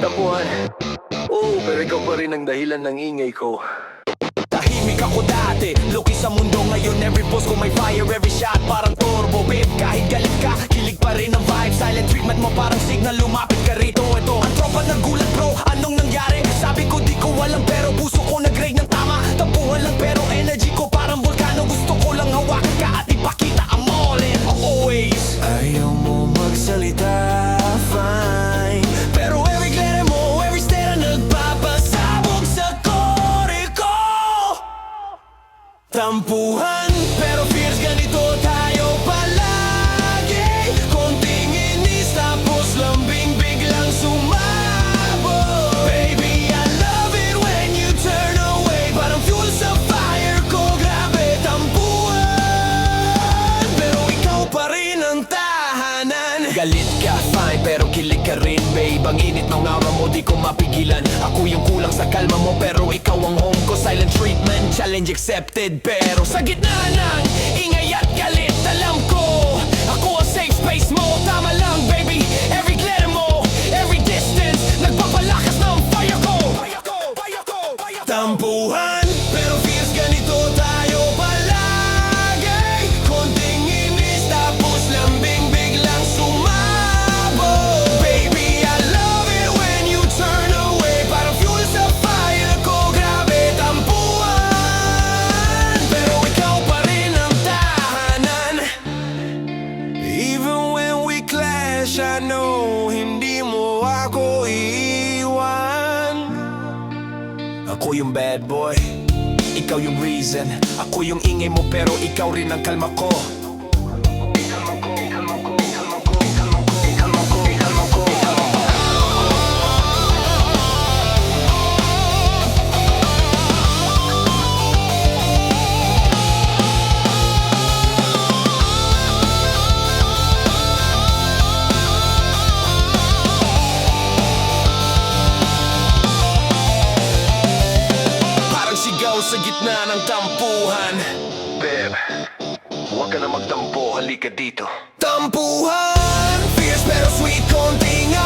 Tapuan. Oo, pero ikaw pa rin ang dahilan ng ingay ko. Tahimik ako dati, luki sa mundo ngayon. Every post ko may fire, every shot parang turbo. Babe, kahit galit ka, kilig pa rin ang vibe. Silent treatment mo parang signal, lumapit ka rito. Ito, ang tropa nagulat bro, anong nangyari? Sabi ko di ko alam pero puso ko nag-rate ng tama. Tampuhan lang pero energy ko parang volcano. Gusto ko lang hawakan ka at ipakita I'm all in, always. Ayaw mo magsalita, fine, pero every glare mo, every stare na nagpapasabog sa kore ko. Tampuhan, pero fierce ganito tayo palagi. Konting inis tapos lambing biglang sumabog. Baby, I love it when you turn away. Parang fuel sa fire ko, grabe tampuhan, pero ikaw pa rin ang tahanan. Galit ka, fine, pero kilig ka rin, babe. Ang init ng aura mo, di ko mapigilan. Ako yung kulang sa kalma mo, pero ikaw ang home ko. Silent treatment, challenge accepted. Pero sa gitna ng ingay at galit, alam ko ako ang safe space mo. Tama lang, baby, every glare mo, every distance, nagpapalakas ng fire ko. Tampuhan, pero fierce ganito tayo palagi. Konting inis tapos lambing biglang sumabog. Baby, I love it when you turn away. Parang fuel sa fire ko, grabe tampuhan, pero ikaw pa rin ang tahanan. Even when we clash, I know hindi mo ako iiwan. Ako yung bad boy, ikaw yung reason. Ako yung ingay mo pero ikaw rin ang kalma ko. Parang sigaw sa gitna ng tampuhan. Beb, huwag ka na magtampo, halika dito. Tampuhan, fierce pero sweet, konting